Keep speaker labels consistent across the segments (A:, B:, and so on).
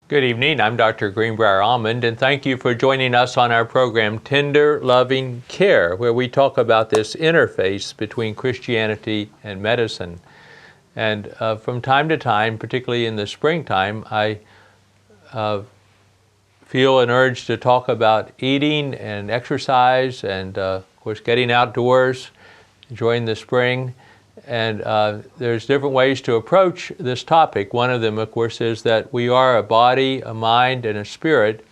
A: Good evening. I'm Dr. Greenbrier Almond, and thank you for joining us on our program, Tender Loving Care, where we talk about this interface between Christianity and medicine. And from time to time, particularly in the springtime, I feel an urge to talk about eating and exercise and, of course, getting outdoors, enjoying the spring. And there's different ways to approach this topic. One of them, of course, is that we are a body, a mind, and a spirit,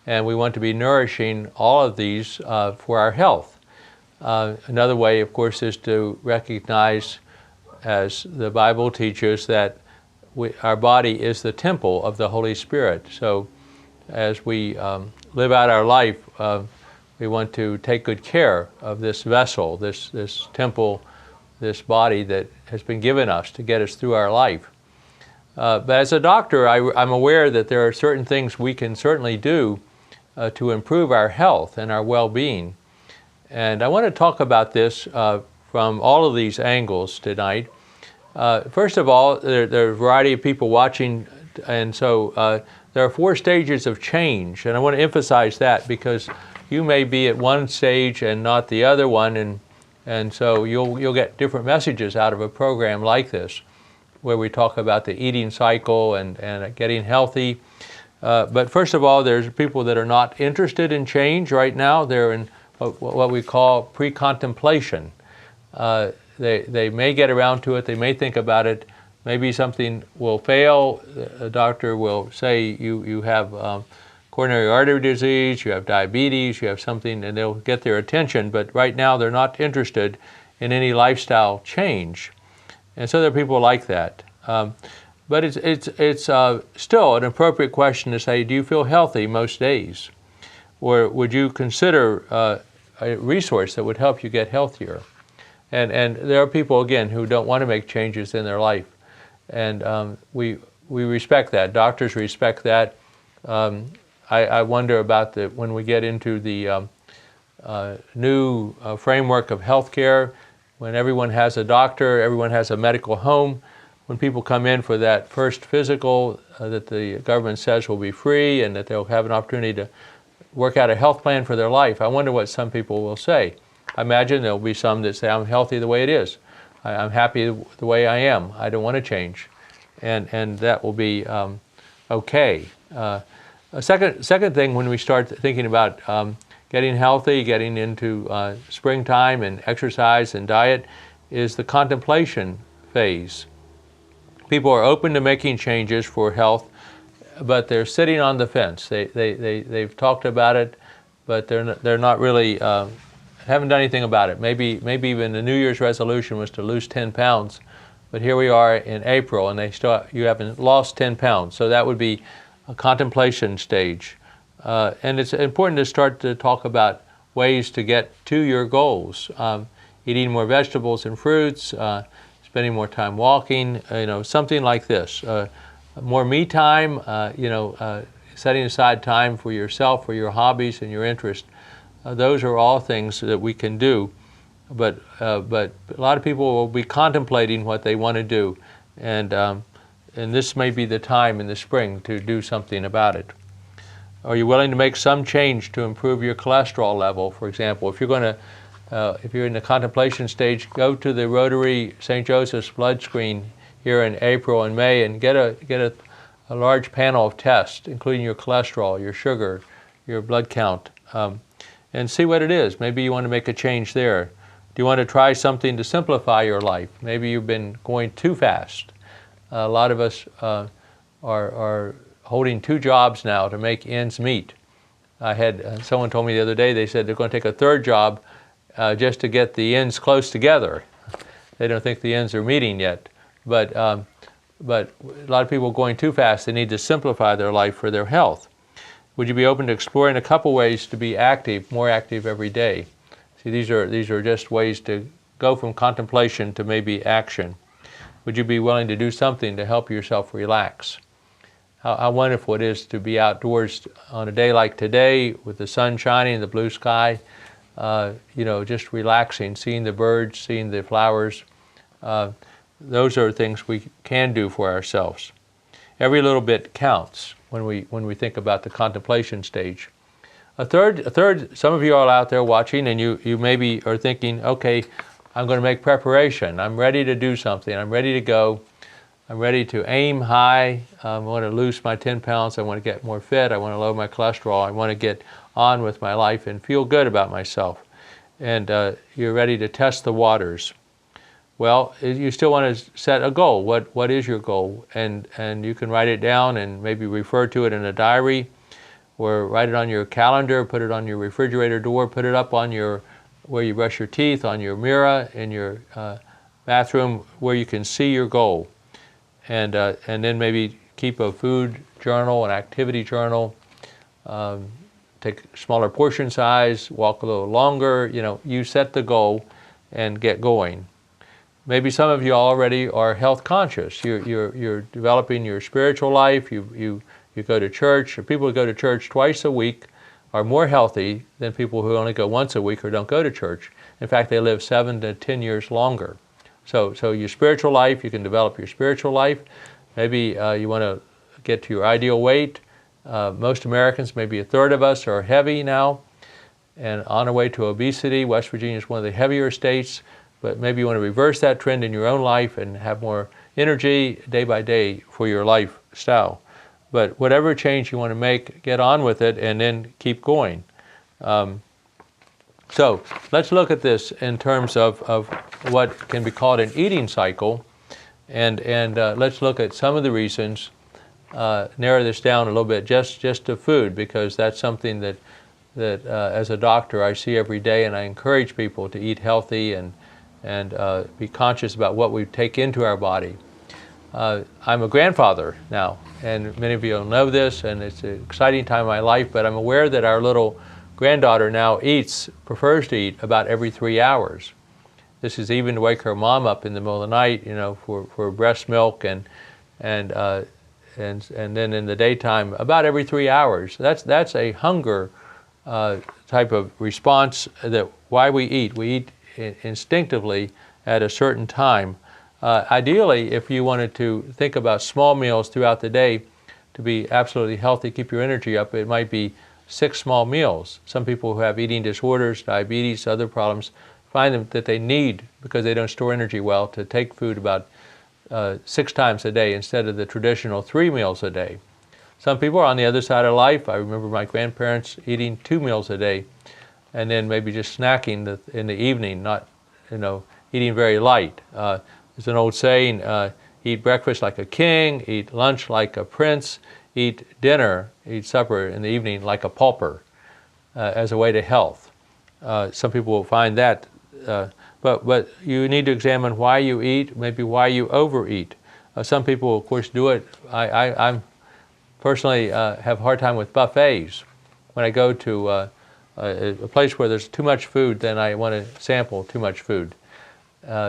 A: and we want to be nourishing all of these for our health. Another way, of course, is to recognize, as the Bible teaches, that our body is the temple of the Holy Spirit. So as we live out our life, we want to take good care of this vessel, this temple, this body that has been given us to get us through our life. But as a doctor, I'm aware that there are certain things we can certainly do to improve our health and our well-being. And I want to talk about this from all of these angles tonight. First of all, there are a variety of people watching, and so there are 4 stages of change. And I want to emphasize that because you may be at one stage and not the other one, and so you'll get different messages out of a program like this, where we talk about the eating cycle and getting healthy. But first of all, there's people that are not interested in change right now. They're in what we call pre-contemplation. They may get around to it, they may think about it, maybe something will fail. A doctor will say you have coronary artery disease, you have diabetes, you have something, and they'll get their attention, but right now they're not interested in any lifestyle change. And so there are people like that. But it's still an appropriate question to say, do you feel healthy most days? Or would you consider a resource that would help you get healthier? And there are people, again, who don't want to make changes in their life. And we respect that. Doctors respect that. I wonder about when we get into the new framework of healthcare, when everyone has a doctor, everyone has a medical home, when people come in for that first physical that the government says will be free and that they'll have an opportunity to work out a health plan for their life, I wonder what some people will say. I imagine there'll be some that say, I'm healthy the way it is. I'm happy the way I am. I don't want to change. And that will be okay. A second thing, when we start thinking about getting healthy, getting into springtime and exercise and diet, is the contemplation phase. People are open to making changes for health, but they're sitting on the fence. They've talked about it, but they're not really haven't done anything about it. Maybe even the New Year's resolution was to lose 10 pounds, but here we are in April, and you haven't lost 10 pounds. So that would be a contemplation stage. And it's important to start to talk about ways to get to your goals. Eating more vegetables and fruits, spending more time walking, something like this. More me time, setting aside time for yourself, for your hobbies and your interests. Those are all things that we can do. But a lot of people will be contemplating what they want to do. And this may be the time in the spring to do something about it. Are you willing to make some change to improve your cholesterol level? For example, if you're in the contemplation stage, go to the Rotary St. Joseph's blood screen here in April and May and get a large panel of tests, including your cholesterol, your sugar, your blood count, and see what it is. Maybe you want to make a change there. Do you want to try something to simplify your life? Maybe you've been going too fast. A lot of us are holding 2 jobs now to make ends meet. I had someone told me the other day, they said they're going to take a 3rd job just to get the ends close together. They don't think the ends are meeting yet. But a lot of people are going too fast. They need to simplify their life for their health. Would you be open to exploring a couple ways to be active, more active every day? See, these are just ways to go from contemplation to maybe action. Would you be willing to do something to help yourself relax? How wonderful it is to be outdoors on a day like today with the sun shining, the blue sky, just relaxing, seeing the birds, seeing the flowers. Those are things we can do for ourselves. every little bit counts when we think about the contemplation stage. A third, some of you are out there watching and you maybe are thinking, okay, I'm going to make preparation. I'm ready to do something. I'm ready to go. I'm ready to aim high. I want to lose my 10 pounds. I want to get more fit. I want to lower my cholesterol. I want to get on with my life and feel good about myself. And you're ready to test the waters. Well, you still want to set a goal. What is your goal? And you can write it down and maybe refer to it in a diary, or write it on your calendar, put it on your refrigerator door, put it up on your, where you brush your teeth, on your mirror, in your bathroom, where you can see your goal. And then maybe keep a food journal, an activity journal, take smaller portion size, walk a little longer. You set the goal and get going. Maybe some of you already are health conscious. You're developing your spiritual life. You go to church. People who go to church twice a week are more healthy than people who only go once a week or don't go to church. In fact, they live 7 to 10 years longer. So your spiritual life, you can develop your spiritual life. Maybe you want to get to your ideal weight. Most Americans, maybe a third of us, are heavy now and on our way to obesity. West Virginia is one of the heavier states, but maybe you want to reverse that trend in your own life and have more energy day by day for your lifestyle. But whatever change you want to make, get on with it and then keep going. So let's look at this in terms of what can be called an eating cycle. And let's look at some of the reasons, narrow this down a little bit just to food, because that's something that as a doctor I see every day, and I encourage people to eat healthy and be conscious about what we take into our body. I'm a grandfather now, and many of you will know this, and it's an exciting time in my life, but I'm aware that our little granddaughter now prefers to eat about every 3 hours. This is even to wake her mom up in the middle of the night, for breast milk, and then in the daytime about every 3 hours. That's a hunger type of response. That why we eat. We eat instinctively at a certain time. Ideally, if you wanted to think about small meals throughout the day to be absolutely healthy, keep your energy up, it might be 6 small meals. Some people who have eating disorders, diabetes, other problems, find that they need, because they don't store energy well, to take food about 6 times a day instead of the traditional 3 meals a day. Some people are on the other side of life. I remember my grandparents eating 2 meals a day and then maybe just snacking in the evening, not eating very light. There's an old saying, eat breakfast like a king, eat lunch like a prince, eat supper in the evening like a pauper, as a way to health. Some people will find that, but you need to examine why you eat, maybe why you overeat. Some people, of course, do it. I'm personally have a hard time with buffets. When I go to a place where there's too much food, then I want to sample too much food.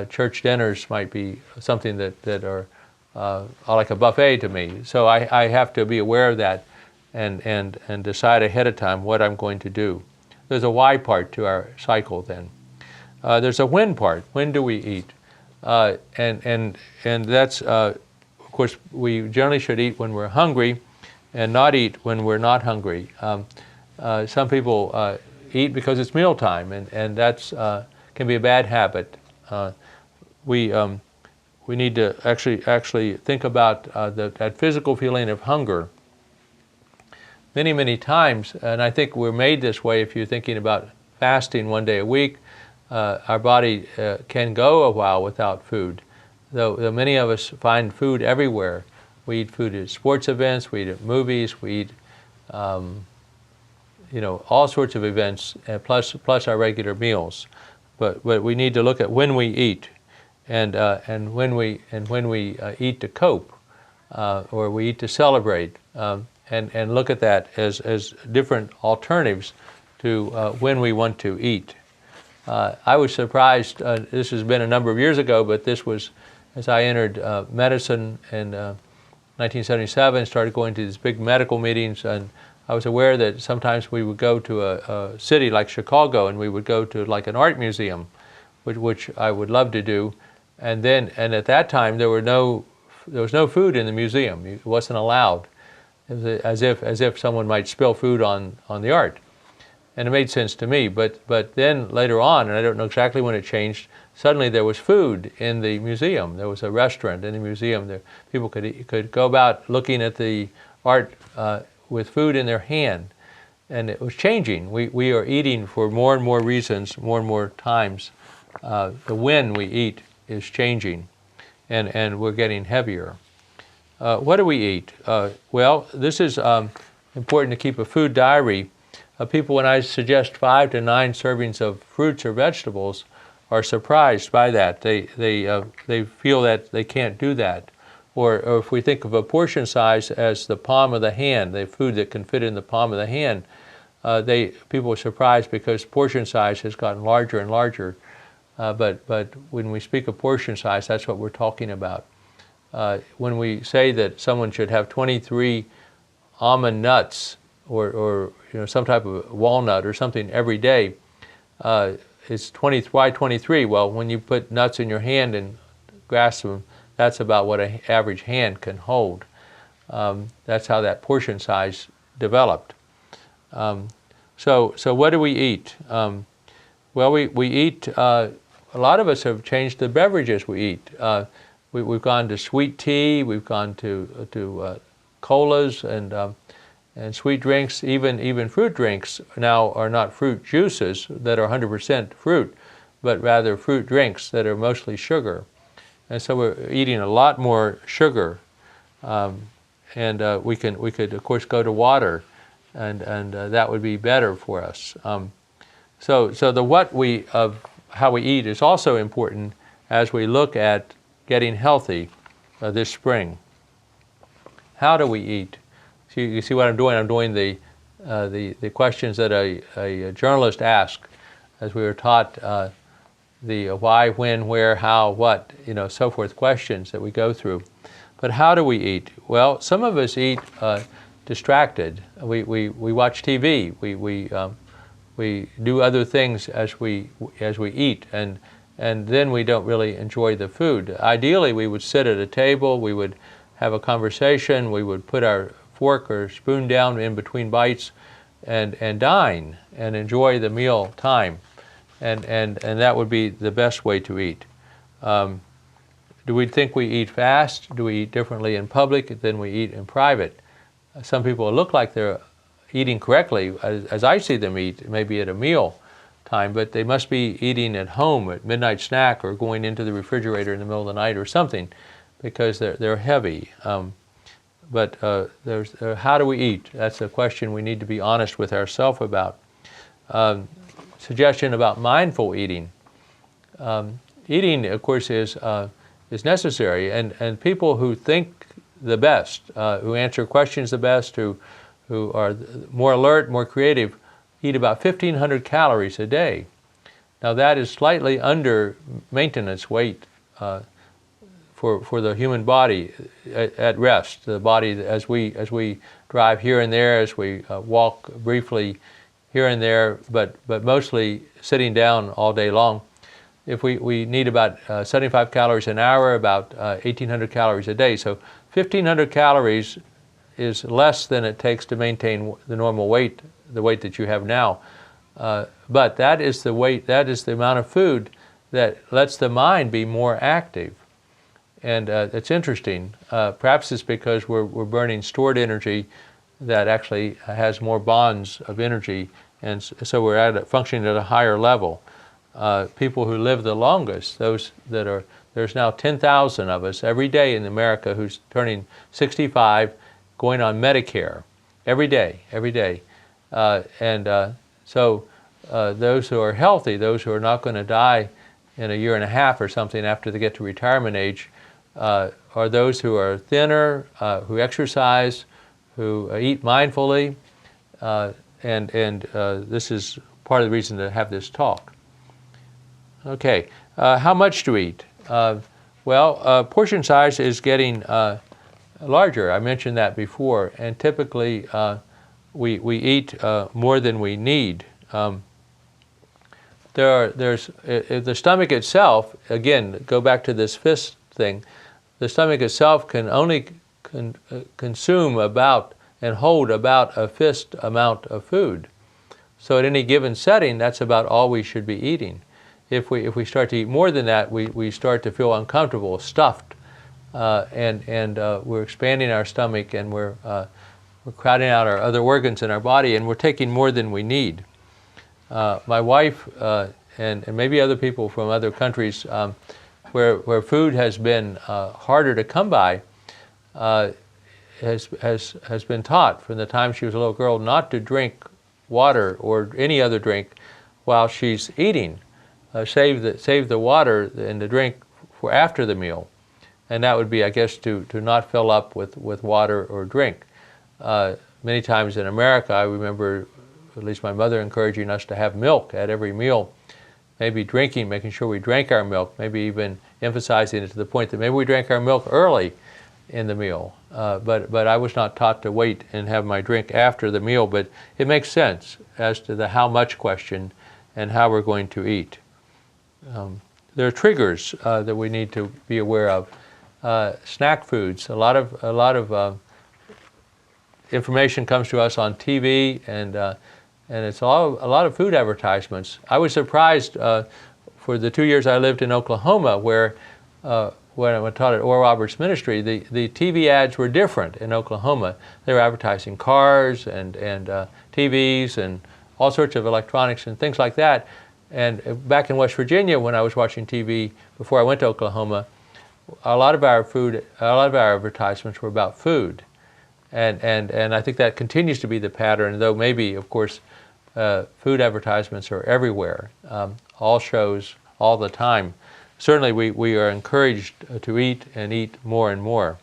A: Church dinners might be something that are like a buffet to me. So I have to be aware of that and decide ahead of time what I'm going to do. There's a why part to our cycle then. There's a when part. When do we eat? And that's, of course, we generally should eat when we're hungry and not eat when we're not hungry. Some people eat because it's mealtime, and that's can be a bad habit. We need to actually think about that physical feeling of hunger. Many times, and I think we're made this way. If you're thinking about fasting one day a week, our body can go a while without food. Though many of us find food everywhere. We eat food at sports events, we eat at movies, we eat all sorts of events, plus our regular meals. But we need to look at when we eat, and when we eat to cope, or we eat to celebrate, and look at that as different alternatives to when we want to eat. I was surprised. This has been a number of years ago, but this was as I entered medicine in 1977. Started going to these big medical meetings, and I was aware that sometimes we would go to a city like Chicago, and we would go to like an art museum, which I would love to do. And at that time there were no no food in the museum. It wasn't allowed, as if someone might spill food on the art. And it made sense to me. But then later on, and I don't know exactly when it changed, suddenly there was food in the museum. There was a restaurant in the museum. There, people could go about looking at the art with food in their hand. And it was changing. We are eating for more and more reasons, more and more times. The when we eat is changing, and we're getting heavier. What do we eat? Well, this is important to keep a food diary. People, when I suggest 5 to 9 servings of fruits or vegetables, are surprised by that. They feel that they can't do that. Or if we think of a portion size as the palm of the hand, the food that can fit in the palm of the hand, people are surprised because portion size has gotten larger and larger. But when we speak of portion size, that's what we're talking about. When we say that someone should have 23 almond nuts or some type of walnut or something every day, it's why 23? Well, when you put nuts in your hand and grasp them, that's about what an average hand can hold. That's how that portion size developed. So what do we eat? Well, we eat, a lot of us have changed the beverages we eat. We've gone to sweet tea, we've gone to colas and sweet drinks, even fruit drinks now are not fruit juices that are 100% fruit, but rather fruit drinks that are mostly sugar. And so we're eating a lot more sugar. And we could of course go to water, and that would be better for us. So the how we eat is also important as we look at getting healthy this spring. How do we eat? So you see what I'm doing? I'm doing the questions that a journalist asks, as we were taught the why, when, where, how, what, so forth questions that we go through. But how do we eat? Well, some of us eat distracted. We watch TV. We do other things as we eat, and then we don't really enjoy the food. Ideally, we would sit at a table. We would have a conversation. We would put our fork or spoon down in between bites, and dine and enjoy the meal time, and that would be the best way to eat. Do we think we eat fast? Do we eat differently in public than we eat in private? Some people look like they're eating correctly, as I see them eat, maybe at a meal time, but they must be eating at home at midnight snack or going into the refrigerator in the middle of the night or something, because they're heavy. But how do we eat? That's a question we need to be honest with ourselves about. Suggestion about mindful eating. Eating, of course, is necessary, and people who think the best, who answer questions the best, who are more alert, more creative, eat about 1,500 calories a day. Now that is slightly under maintenance weight for the human body at rest. The body, as we drive here and there, as we walk briefly here and there, but mostly sitting down all day long. If we need about 75 calories an hour, about 1,800 calories a day. So 1,500 calories is less than it takes to maintain the normal weight, the weight that you have now. But that is the weight, that is the amount of food that lets the mind be more active. And it's interesting. Perhaps it's because we're burning stored energy that actually has more bonds of energy, and so we're functioning at a higher level. People who live the longest, there's now 10,000 of us every day in America who's turning 65, going on Medicare every day. So those who are healthy, those who are not going to die in a year and a half or something after they get to retirement age, are those who are thinner, who exercise, who eat mindfully, and this is part of the reason to have this talk. Okay, how much to eat? Portion size is getting larger. I mentioned that before, and typically we eat more than we need. The stomach itself, again, go back to this fist thing, the stomach itself can only consume about and hold about a fist amount of food. So at any given setting, that's about all we should be eating. If we start to eat more than that, we start to feel uncomfortable, stuffed, and we're expanding our stomach, and we're crowding out our other organs in our body, and we're taking more than we need. My wife and maybe other people from other countries where food has been harder to come by, has been taught from the time she was a little girl not to drink water or any other drink while she's eating. Save the water and the drink for after the meal, and that would be, I guess, to not fill up with water or drink. Many times in America, I remember at least my mother encouraging us to have milk at every meal, maybe making sure we drank our milk, maybe even emphasizing it to the point that maybe we drank our milk early in the meal. But I was not taught to wait and have my drink after the meal, but it makes sense as to the how much question and how we're going to eat. There are triggers that we need to be aware of. Snack foods. A lot of information comes to us on TV, and it's a lot of food advertisements. I was surprised for the 2 years I lived in Oklahoma, where when I taught at Oral Roberts Ministry, the TV ads were different in Oklahoma. They were advertising cars and TVs and all sorts of electronics and things like that. And back in West Virginia, when I was watching TV before I went to Oklahoma, a lot of our advertisements were about food. And I think that continues to be the pattern, though maybe, of course, food advertisements are everywhere, all shows, all the time. Certainly we are encouraged to eat and eat more and more.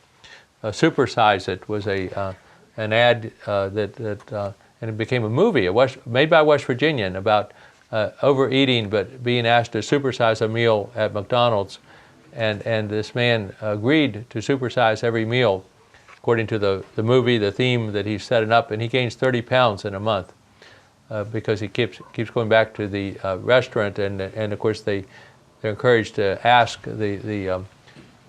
A: Supersize It was an ad and it became a movie made by West Virginian about overeating, but being asked to supersize a meal at McDonald's. And this man agreed to supersize every meal according to the movie, the theme that he's setting up, and he gains 30 pounds in a month because he keeps going back to the restaurant, and of course they're encouraged to ask the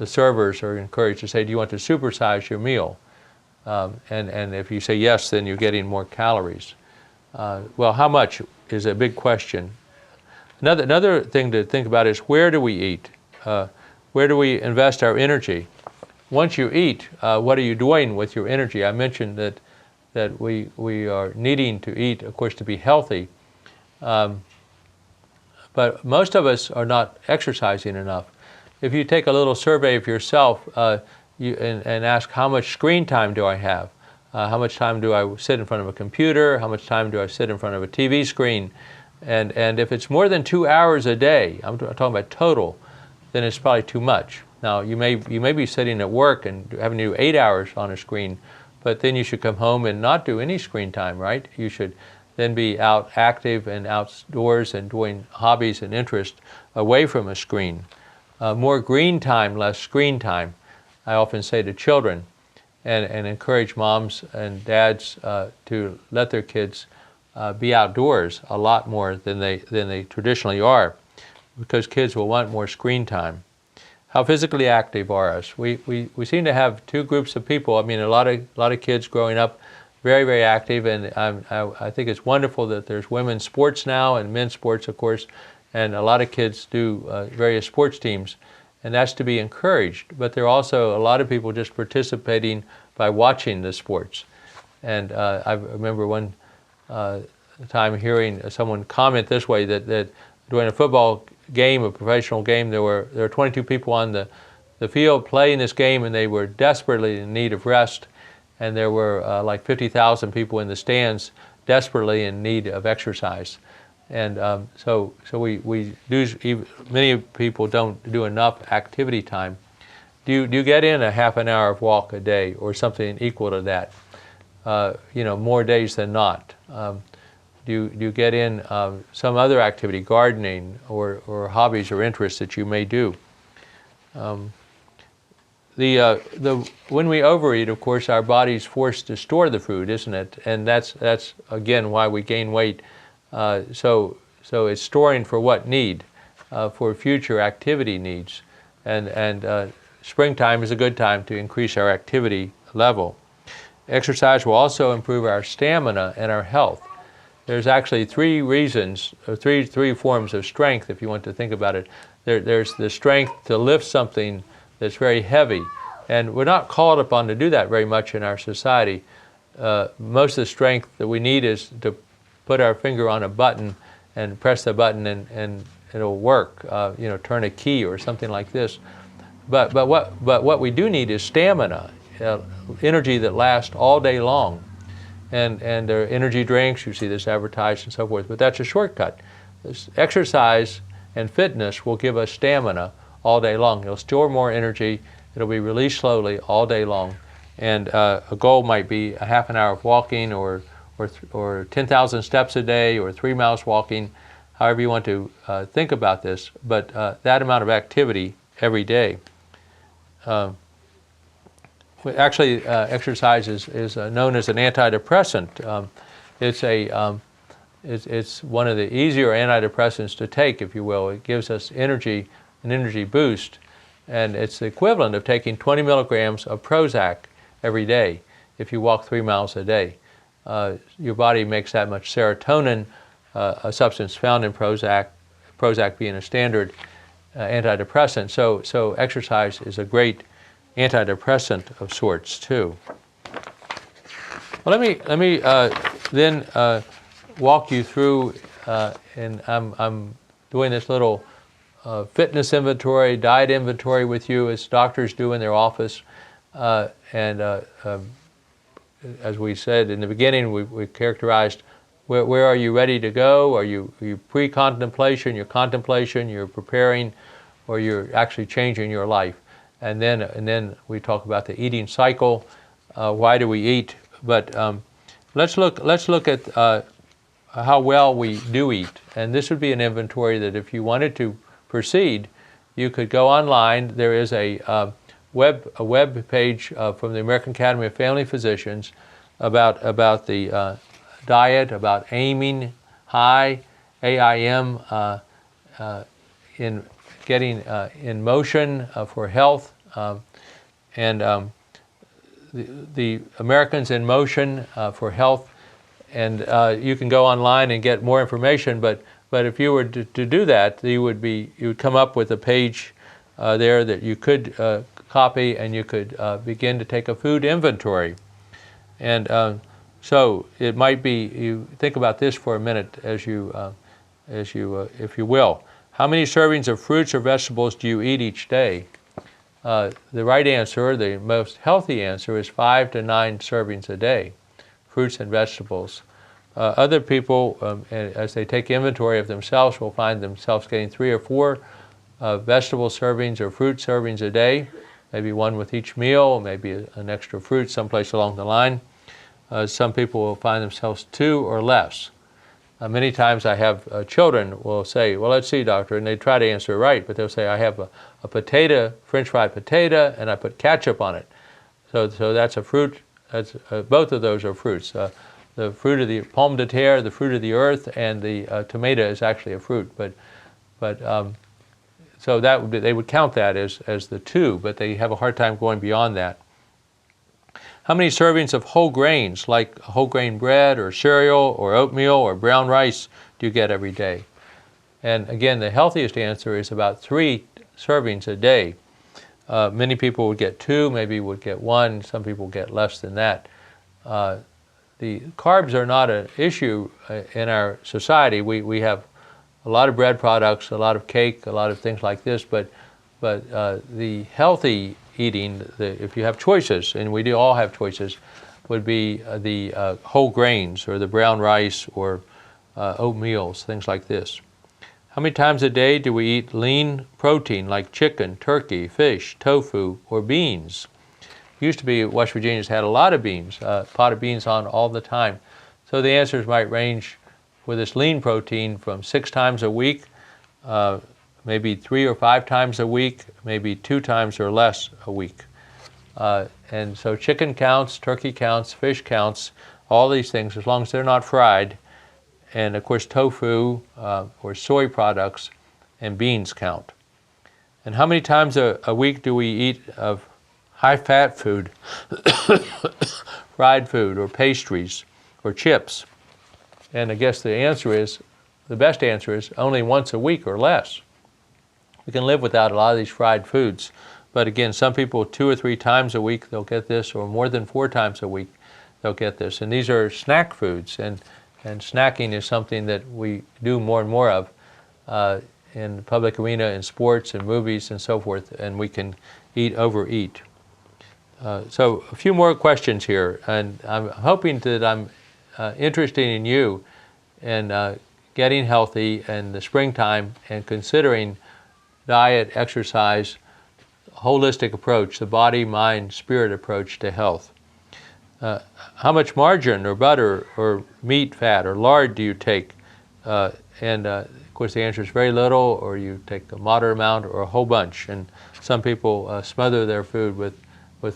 A: servers are encouraged to say, do you want to supersize your meal? And if you say yes, then you're getting more calories. Well, how much is a big question. Another thing to think about is, where do we eat? Where do we invest our energy? Once you eat, what are you doing with your energy? I mentioned that we are needing to eat, of course, to be healthy. But most of us are not exercising enough. If you take a little survey of yourself and ask, how much screen time do I have? How much time do I sit in front of a computer? How much time do I sit in front of a TV screen? And if it's more than 2 hours a day, I'm talking about total, then it's probably too much. Now, you may be sitting at work and having to do 8 hours on a screen, but then you should come home and not do any screen time, right? You should then be out active and outdoors and doing hobbies and interests away from a screen. More green time, less screen time, I often say to children, and encourage moms and dads to let their kids be outdoors a lot more than they traditionally are, because kids will want more screen time. How physically active are us? We seem to have two groups of people. I mean, a lot of kids growing up very, very active, and I think it's wonderful that there's women's sports now and men's sports, of course, and a lot of kids do various sports teams, and that's to be encouraged. But there are also a lot of people just participating by watching the sports. And I remember one time hearing someone comment this way, that during a football game, a professional game, there were 22 people on the field playing this game, and they were desperately in need of rest. And there were like 50,000 people in the stands desperately in need of exercise. And so we do, many people don't do enough activity time. Do you get in a half an hour of walk a day or something equal to that? More days than not. Do you get in some other activity, gardening or hobbies or interests that you may do? When we overeat, of course, our body's forced to store the food, isn't it? And that's again why we gain weight. So it's storing for what need, for future activity needs, and springtime is a good time to increase our activity level. Exercise will also improve our stamina and our health. There's actually three reasons, or three forms of strength, if you want to think about it. There's the strength to lift something that's very heavy, and we're not called upon to do that very much in our society. Most of the strength that we need is to put our finger on a button and press the button and it'll work, turn a key or something like this. But what we do need is stamina, energy that lasts all day long. And energy drinks, you see this advertised and so forth, but that's a shortcut. This exercise and fitness will give us stamina all day long. It'll store more energy, it'll be released slowly all day long. And a goal might be a half an hour of walking or 10,000 steps a day or 3 miles walking, however you want to think about this, but that amount of activity every day. Actually, exercise is known as an antidepressant. It's one of the easier antidepressants to take, if you will. It gives us energy, an energy boost, and it's the equivalent of taking 20 milligrams of Prozac every day if you walk 3 miles a day. Your body makes that much serotonin, a substance found in Prozac being a standard antidepressant. So exercise is a great antidepressant of sorts too. Well, let me then walk you through, and I'm doing this little fitness inventory, diet inventory with you, as doctors do in their office. As we said in the beginning, we characterized where are you ready to go? Are you pre-contemplation, your contemplation, you're preparing, or you're actually changing your life? And then we talk about the eating cycle. Why do we eat? But let's look at how well we do eat. And this would be an inventory that if you wanted to proceed, you could go online. There is a web page from the American Academy of Family Physicians about the diet, about aiming high, AIM, in getting in motion for health, and the Americans in Motion for Health. And you can go online and get more information. But if you were to do that, you would come up with a page there that you could copy, and you could begin to take a food inventory. And so it might be, you think about this for a minute as you if you will. How many servings of fruits or vegetables do you eat each day? The right answer, the most healthy answer, is 5 to 9 servings a day, fruits and vegetables. Other people, as they take inventory of themselves, will find themselves getting 3 or 4 vegetable servings or fruit servings a day, maybe one with each meal, maybe an extra fruit someplace along the line. Some people will find themselves 2 or less. Many times I have children will say, well, let's see, doctor, and they try to answer right, but they'll say, I have a potato, French fried potato, and I put ketchup on it. So that's a fruit. That's, both of those are fruits. The fruit of the pomme de terre, the fruit of the earth, and the tomato is actually a fruit. So that would be, they would count that as the 2, but they have a hard time going beyond that. How many servings of whole grains, like whole grain bread or cereal or oatmeal or brown rice, do you get every day? And again, the healthiest answer is about 3 servings a day. Many people would get 2, maybe would get 1. Some people get less than that. The carbs are not an issue in our society. We have a lot of bread products, a lot of cake, a lot of things like this, but the healthy eating, if you have choices, and we do all have choices, would be the whole grains or the brown rice or oatmeals, things like this. How many times a day do we eat lean protein like chicken, turkey, fish, tofu, or beans? Used to be West Virginia's had a lot of beans, pot of beans on all the time. So the answers might range for this lean protein from 6 times a week, maybe 3 or 5 times a week, maybe 2 times or less a week. And so chicken counts, turkey counts, fish counts, all these things, as long as they're not fried. And of course tofu or soy products and beans count. And how many times a week do we eat of high-fat food, fried food, or pastries, or chips? And I guess the best answer is only once a week or less. We can live without a lot of these fried foods. But again, some people 2 or 3 times a week they'll get this, or more than 4 times a week they'll get this. And these are snack foods, and snacking is something that we do more and more of in the public arena, in sports and movies and so forth, and we can overeat. So a few more questions here, and I'm hoping that I'm interested in you in getting healthy in the springtime and considering diet, exercise, holistic approach, the body, mind, spirit approach to health. How much margarine or butter or meat, fat, or lard do you take? Of course, the answer is very little, or you take a moderate amount, or a whole bunch. And some people smother their food with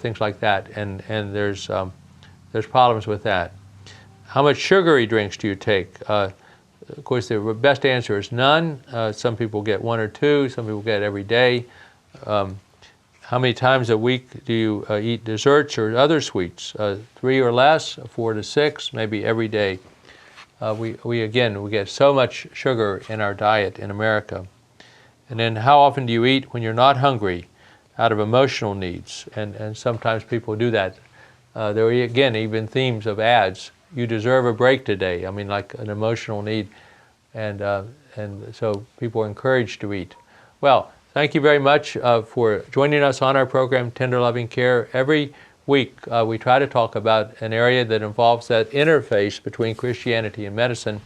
A: things like that, and there's problems with that. How much sugary drinks do you take? Of course, the best answer is none. Some people get 1 or 2. Some people get every day. How many times a week do you eat desserts or other sweets? 3 or less, 4 to 6, maybe every day. We get so much sugar in our diet in America. And then how often do you eat when you're not hungry out of emotional needs? And sometimes people do that. There are, again, even themes of ads. You deserve a break today. I mean, like an emotional need. And so people are encouraged to eat. Well, thank you very much for joining us on our program, Tender Loving Care. Every week we try to talk about an area that involves that interface between Christianity and medicine.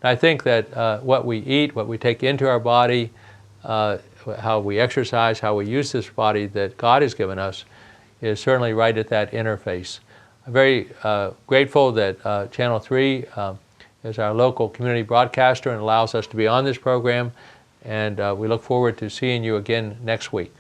A: And I think that what we eat, what we take into our body, how we exercise, how we use this body that God has given us is certainly right at that interface. I'm very grateful that Channel 3 is our local community broadcaster and allows us to be on this program. And we look forward to seeing you again next week.